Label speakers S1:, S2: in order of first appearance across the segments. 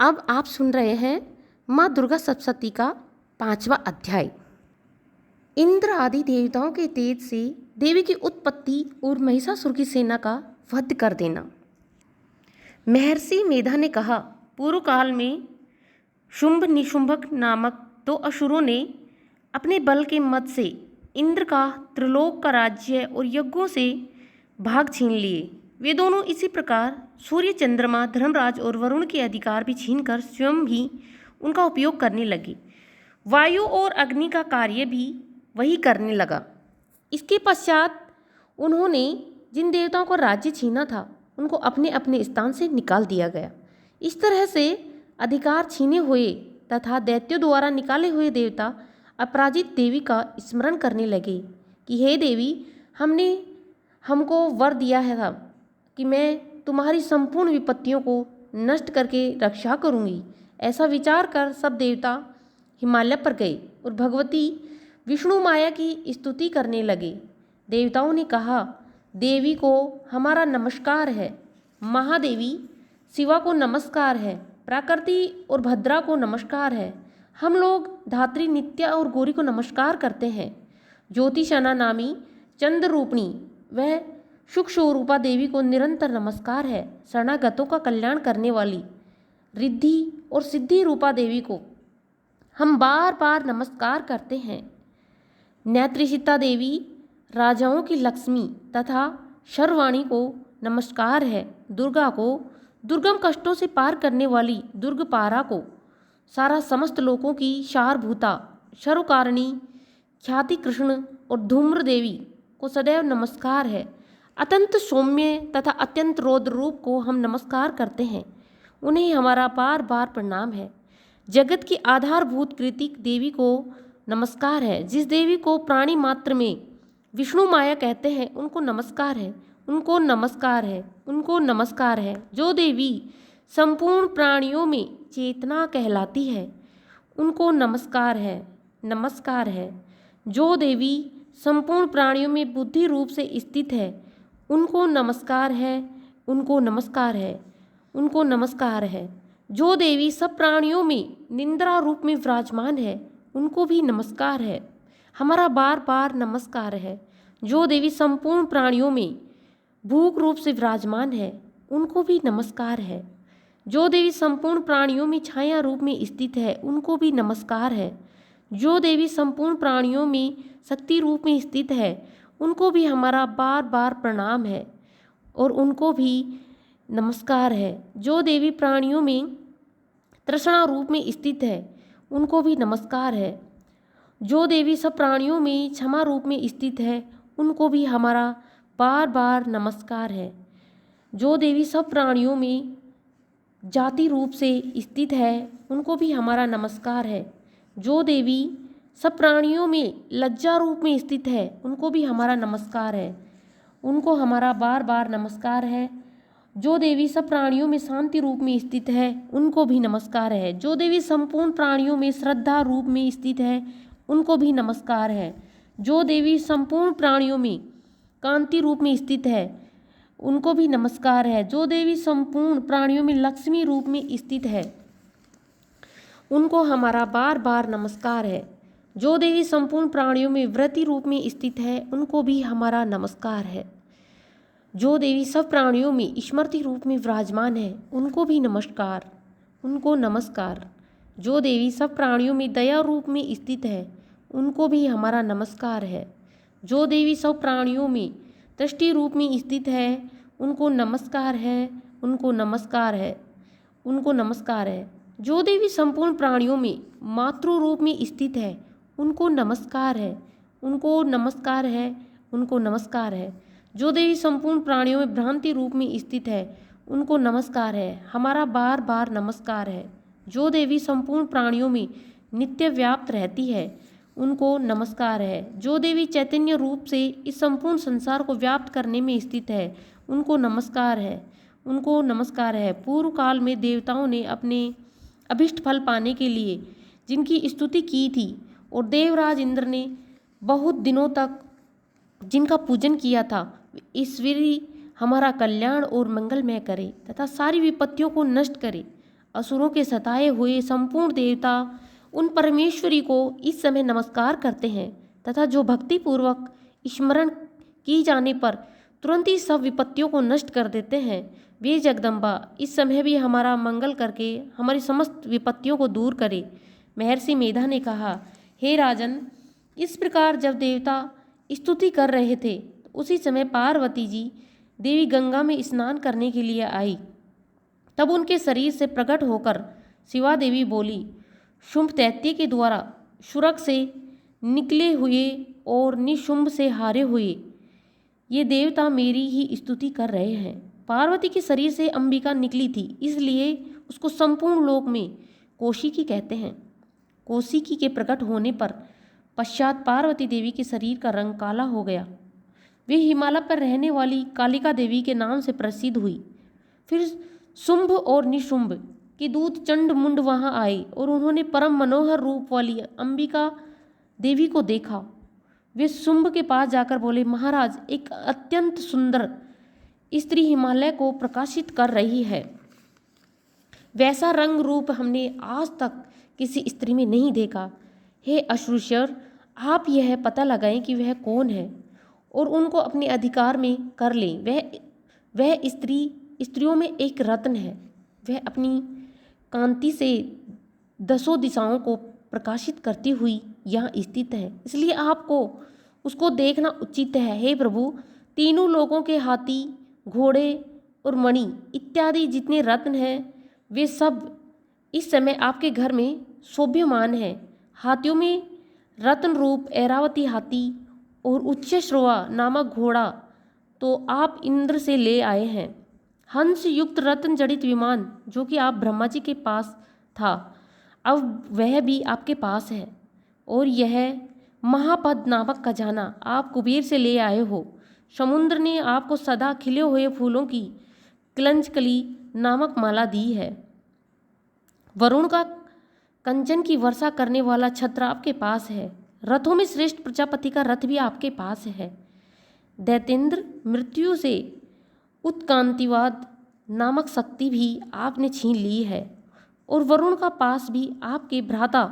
S1: अब आप सुन रहे हैं माँ दुर्गा सप्तशती का 5वां अध्याय। इंद्र आदि देवताओं के तेज से देवी की उत्पत्ति और महिषासुर की सेना का वध कर देना। महर्षि मेधा ने कहा, पूर्व काल में शुंभ निशुंभक नामक 2 असुरों ने अपने बल के मद से इंद्र का त्रिलोक का राज्य और यज्ञों से भाग छीन लिए। वे दोनों इसी प्रकार सूर्य, चंद्रमा, धर्मराज और वरुण के अधिकार भी छीनकर स्वयं भी उनका उपयोग करने लगे। वायु और अग्नि का कार्य भी वही करने लगा। इसके पश्चात उन्होंने जिन देवताओं को राज्य छीना था उनको अपने अपने स्थान से निकाल दिया गया। इस तरह से अधिकार छीने हुए तथा दैत्यों द्वारा निकाले हुए देवता अपराजित देवी का स्मरण करने लगे कि हे देवी, हमने हमको वर दिया है था कि मैं तुम्हारी संपूर्ण विपत्तियों को नष्ट करके रक्षा करूंगी। ऐसा विचार कर सब देवता हिमालय पर गए और भगवती विष्णु माया की स्तुति करने लगे। देवताओं ने कहा, देवी को हमारा नमस्कार है, महादेवी शिवा को नमस्कार है, प्रकृति और भद्रा को नमस्कार है। हम लोग धात्री, नित्या और गौरी को नमस्कार करते हैं। ज्योतिषाना नामी चंद्र रूपणी वह सुख स्वरूपा देवी को निरंतर नमस्कार है। शरणागतों का कल्याण करने वाली रिद्धि और सिद्धि रूपा देवी को हम बार बार नमस्कार करते हैं। नेत्रिशिता देवी राजाओं की लक्ष्मी तथा शर्वाणी को नमस्कार है। दुर्गा को दुर्गम कष्टों से पार करने वाली दुर्गपारा को, सारा समस्त लोकों की शारभूता शर्वकारिणी ख्याति कृष्ण और धूम्र देवी को सदैव नमस्कार है। अत्यंत सौम्य तथा अत्यंत रौद्र रूप को हम नमस्कार करते हैं। उन्हें हमारा बार बार प्रणाम है। जगत की आधारभूत कृतिक देवी को नमस्कार है। जिस देवी को प्राणी मात्र में विष्णु माया कहते हैं उनको नमस्कार है, उनको नमस्कार है, उनको नमस्कार है। जो देवी संपूर्ण प्राणियों में चेतना कहलाती है उनको नमस्कार है, नमस्कार है। जो देवी संपूर्ण प्राणियों में बुद्धि रूप से स्थित है उनको नमस्कार है, उनको नमस्कार है, उनको नमस्कार है। जो देवी सब प्राणियों में निंद्रा रूप में विराजमान है उनको भी नमस्कार है, हमारा बार बार नमस्कार है। जो देवी संपूर्ण प्राणियों में भूख रूप से विराजमान है उनको भी नमस्कार है। जो देवी संपूर्ण प्राणियों में छाया रूप में स्थित है उनको भी नमस्कार है। जो देवी संपूर्ण प्राणियों में शक्ति रूप में स्थित है उनको भी हमारा बार बार प्रणाम है और उनको भी नमस्कार है। जो देवी प्राणियों में तृष्णा रूप में स्थित है उनको भी नमस्कार है। जो देवी सब प्राणियों में क्षमा रूप में स्थित है उनको भी हमारा बार बार नमस्कार है। जो देवी सब प्राणियों में जाति रूप से स्थित है उनको भी हमारा नमस्कार है। जो देवी सब प्राणियों में लज्जा रूप में स्थित है उनको भी हमारा नमस्कार है, उनको हमारा बार बार नमस्कार है। जो देवी सब प्राणियों में शांति रूप में स्थित है उनको भी नमस्कार है। जो देवी संपूर्ण प्राणियों में श्रद्धा रूप में स्थित है उनको भी नमस्कार है। जो देवी संपूर्ण प्राणियों में कांति रूप में स्थित है उनको भी नमस्कार है। जो देवी संपूर्ण प्राणियों में लक्ष्मी रूप में स्थित है उनको हमारा बार बार नमस्कार है। जो देवी संपूर्ण प्राणियों में व्रति रूप में स्थित है उनको भी हमारा नमस्कार है। जो देवी सब प्राणियों में स्मृति रूप में विराजमान है उनको भी नमस्कार, उनको नमस्कार। जो देवी सब प्राणियों में दया रूप में स्थित है उनको भी हमारा नमस्कार है। जो देवी सब प्राणियों में दृष्टि रूप में स्थित है उनको नमस्कार है, उनको नमस्कार है, उनको नमस्कार है। जो देवी संपूर्ण प्राणियों में मातृ रूप में स्थित है उनको नमस्कार है, उनको नमस्कार है, उनको नमस्कार है। जो देवी संपूर्ण प्राणियों में भ्रांति रूप में स्थित है उनको नमस्कार है, हमारा बार बार नमस्कार है। जो देवी संपूर्ण प्राणियों में नित्य व्याप्त रहती है उनको नमस्कार है। जो देवी चैतन्य रूप से इस संपूर्ण संसार को व्याप्त करने में स्थित है उनको नमस्कार है, उनको नमस्कार है। पूर्व काल में देवताओं ने अपने अभिष्ट फल पाने के लिए जिनकी स्तुति की थी और देवराज इंद्र ने बहुत दिनों तक जिनका पूजन किया था, ईश्वरी हमारा कल्याण और मंगलमय करे तथा सारी विपत्तियों को नष्ट करे। असुरों के सताए हुए संपूर्ण देवता उन परमेश्वरी को इस समय नमस्कार करते हैं तथा जो भक्तिपूर्वक स्मरण की जाने पर तुरंत ही सब विपत्तियों को नष्ट कर देते हैं, वे जगदम्बा इस समय भी हमारा मंगल करके हमारी समस्त विपत्तियों को दूर करे। महर्षि मेधा ने कहा, हे राजन, इस प्रकार जब देवता स्तुति कर रहे थे तो उसी समय पार्वती जी देवी गंगा में स्नान करने के लिए आई। तब उनके शरीर से प्रकट होकर शिवा देवी बोली, शुंभ दैत्य के द्वारा शुरक से निकले हुए और निशुंभ से हारे हुए ये देवता मेरी ही स्तुति कर रहे हैं। पार्वती के शरीर से अंबिका निकली थी, इसलिए उसको संपूर्ण लोक में कौशिकी कहते हैं। कौशिकी के प्रकट होने पर पश्चात पार्वती देवी के शरीर का रंग काला हो गया। वे हिमालय पर रहने वाली कालिका देवी के नाम से प्रसिद्ध हुई। फिर शुंभ और निशुंभ के दूत चंड मुंड वहाँ आए और उन्होंने परम मनोहर रूप वाली अंबिका देवी को देखा। वे शुंभ के पास जाकर बोले, महाराज, एक अत्यंत सुंदर स्त्री हिमालय को प्रकाशित कर रही है। वैसा रंग रूप हमने आज तक किसी स्त्री में नहीं देखा। हे अश्रूश्वर, आप यह पता लगाएं कि वह कौन है और उनको अपने अधिकार में कर लें। वह स्त्रियों में एक रत्न है। वह अपनी कांति से दसों दिशाओं को प्रकाशित करती हुई यहाँ स्थित है, इसलिए आपको उसको देखना उचित है। हे प्रभु, तीनों लोगों के हाथी, घोड़े और मणि इत्यादि जितने रत्न हैं, वे सब इस समय आपके घर में शोभ्यमान हैं। हाथियों में रत्न रूप ऐरावती हाथी और उच्चश्रवा नामक घोड़ा तो आप इंद्र से ले आए हैं। हंस युक्त रत्न जड़ित विमान जो कि आप ब्रह्मा जी के पास था, अब वह भी आपके पास है। और यह महापद नामक खजाना आप कुबेर से ले आए हो। समुद्र ने आपको सदा खिले हुए फूलों की किलंजकली नामक माला दी है। वरुण का कंचन की वर्षा करने वाला छत्र आपके पास है। रथों में श्रेष्ठ प्रजापति का रथ भी आपके पास है। दैतेंद्र मृत्यु से उत्कांतिवाद नामक शक्ति भी आपने छीन ली है और वरुण का पास भी आपके भ्राता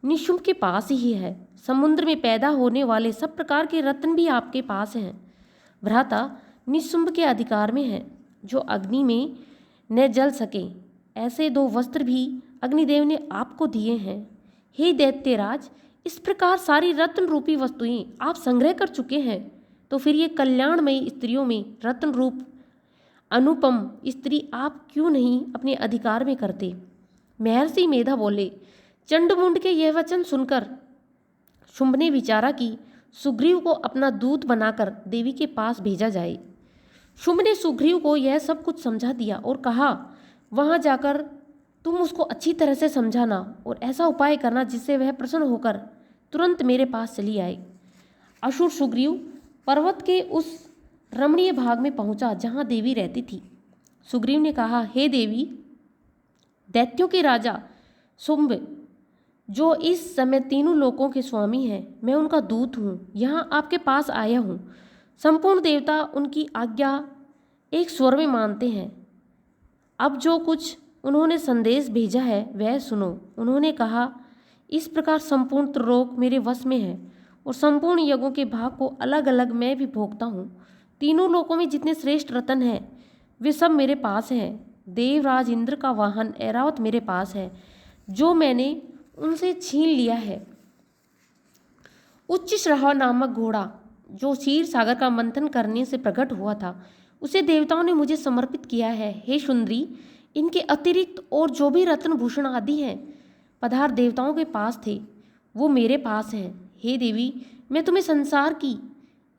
S1: निशुंभ के पास ही है। समुद्र में पैदा होने वाले सब प्रकार के रत्न भी आपके पास हैं। भ्राता निशुंभ के अधिकार में है, जो अग्नि में न जल सके। ऐसे दो वस्त्र भी अग्निदेव ने आपको दिए हैं। हे दैत्यराज, इस प्रकार सारी रत्न रूपी वस्तुएं आप संग्रह कर चुके हैं, तो फिर ये कल्याणमयी स्त्रियों में रत्न रूप अनुपम स्त्री आप क्यों नहीं अपने अधिकार में करते। महर्षि मेधा बोले, चंडमुंड के यह वचन सुनकर शुंभ ने विचारा कि सुग्रीव को अपना दूत बनाकर देवी के पास भेजा जाए। शुंभ ने सुग्रीव को यह सब कुछ समझा दिया और कहा, वहाँ जाकर तुम उसको अच्छी तरह से समझाना और ऐसा उपाय करना जिससे वह प्रसन्न होकर तुरंत मेरे पास चली आए। असुर सुग्रीव पर्वत के उस रमणीय भाग में पहुंचा जहाँ देवी रहती थी। सुग्रीव ने कहा, हे देवी, दैत्यों के राजा शुंभ जो इस समय तीनों लोकों के स्वामी हैं, मैं उनका दूत हूँ, यहाँ आपके पास आया हूँ। संपूर्ण देवता उनकी आज्ञा एक स्वर में मानते हैं। अब जो कुछ उन्होंने संदेश भेजा है वह सुनो। उन्होंने कहा, इस प्रकार संपूर्ण त्रिलोक मेरे वश में है और संपूर्ण यज्ञों के भाग को अलग अलग मैं भी भोगता हूँ। तीनों लोकों में जितने श्रेष्ठ रत्न हैं वे सब मेरे पास हैं। देवराज इंद्र का वाहन ऐरावत मेरे पास है, जो मैंने उनसे छीन लिया है। उच्च श्रवा नामक घोड़ा जो क्षीर सागर का मंथन करने से प्रकट हुआ था, उसे देवताओं ने मुझे समर्पित किया है। हे सुंदरी, इनके अतिरिक्त और जो भी रत्न भूषण आदि हैं पदार्थ देवताओं के पास थे, वो मेरे पास हैं। हे देवी, मैं तुम्हें संसार की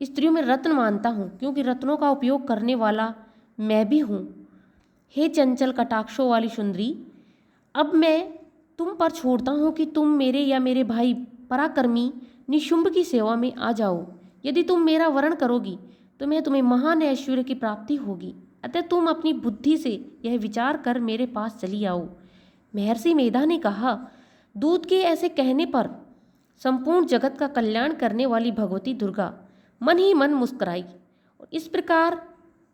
S1: स्त्रियों में रत्न मानता हूँ, क्योंकि रत्नों का उपयोग करने वाला मैं भी हूँ। हे चंचल कटाक्षों वाली सुंदरी, अब मैं तुम पर छोड़ता हूँ कि तुम मेरे या मेरे भाई पराक्रमी निशुंभ की सेवा में आ जाओ। यदि तुम मेरा वरण करोगी तो मैं तुम्हें महान ऐश्वर्य की प्राप्ति होगी। अतः तुम अपनी बुद्धि से यह विचार कर मेरे पास चली आओ। महर्षि मेधा ने कहा, दूत के ऐसे कहने पर संपूर्ण जगत का कल्याण करने वाली भगवती दुर्गा मन ही मन मुस्कुराई और इस प्रकार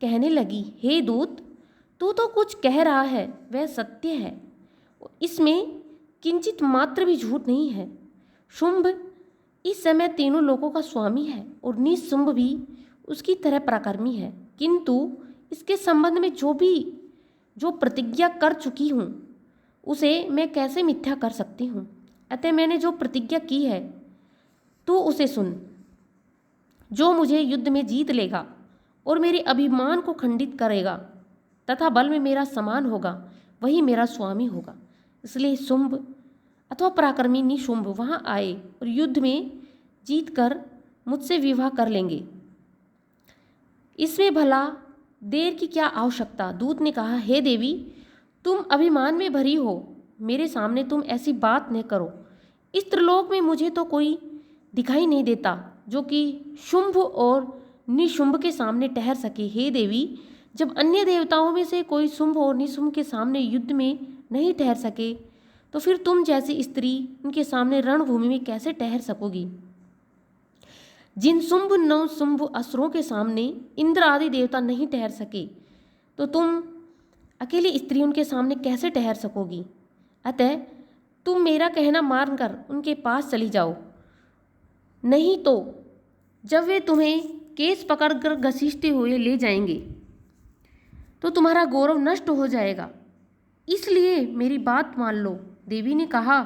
S1: कहने लगी, हे दूत, तू तो कुछ कह रहा है वह सत्य है। इसमें किंचित मात्र भी झूठ नहीं है। शुंभ इस समय तीनों लोकों का स्वामी है और निशुंभ भी उसकी तरह पराक्रमी है, किंतु इसके संबंध में जो प्रतिज्ञा कर चुकी हूँ उसे मैं कैसे मिथ्या कर सकती हूँ। अतः मैंने जो प्रतिज्ञा की है तू उसे सुन। जो मुझे युद्ध में जीत लेगा और मेरे अभिमान को खंडित करेगा तथा बल में मेरा समान होगा, वही मेरा स्वामी होगा। इसलिए शुंभ अथवा पराक्रमी निशुंभ वहाँ आए और युद्ध में जीत कर मुझसे विवाह कर लेंगे। इसमें भला देर की क्या आवश्यकता। दूत ने कहा, हे देवी, तुम अभिमान में भरी हो, मेरे सामने तुम ऐसी बात न करो। इस त्रिलोक में मुझे तो कोई दिखाई नहीं देता जो कि शुंभ और निशुंभ के सामने ठहर सके। हे देवी, जब अन्य देवताओं में से कोई शुंभ और निशुंभ के सामने युद्ध में नहीं ठहर सके, तो फिर तुम जैसी स्त्री उनके सामने रणभूमि में कैसे ठहर सकोगी। जिन शुंभ नौ शुंभ असुरों के सामने इंद्र आदि देवता नहीं ठहर सके, तो तुम अकेली स्त्री उनके सामने कैसे ठहर सकोगी। अतः तुम मेरा कहना मानकर उनके पास चली जाओ, नहीं तो जब वे तुम्हें केस पकड़कर घसीटते हुए ले जाएंगे तो तुम्हारा गौरव नष्ट हो जाएगा। इसलिए मेरी बात मान लो। देवी ने कहा,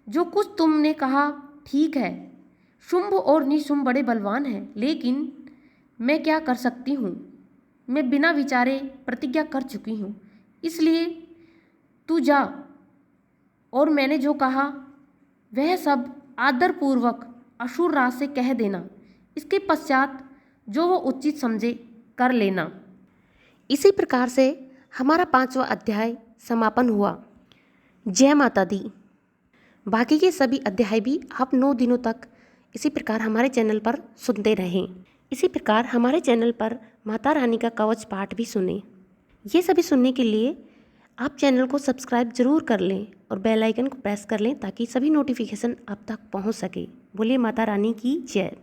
S1: जो कुछ तुमने कहा ठीक है। शुंभ और निशुंभ बड़े बलवान हैं, लेकिन मैं क्या कर सकती हूँ। मैं बिना विचारे प्रतिज्ञा कर चुकी हूँ। इसलिए तू जा और मैंने जो कहा वह सब आदरपूर्वक असुर राज से कह देना। इसके पश्चात जो वो उचित समझे कर लेना। इसी प्रकार से हमारा 5वां अध्याय समापन हुआ। जय माता दी। बाकी के सभी अध्याय भी आप 9 दिनों तक इसी प्रकार हमारे चैनल पर सुनते रहें। इसी प्रकार हमारे चैनल पर माता रानी का कवच पाठ भी सुनें। ये सभी सुनने के लिए आप चैनल को सब्सक्राइब जरूर कर लें और बेल आइकन को प्रेस कर लें ताकि सभी नोटिफिकेशन आप तक पहुंच सके। बोलिए माता रानी की जय।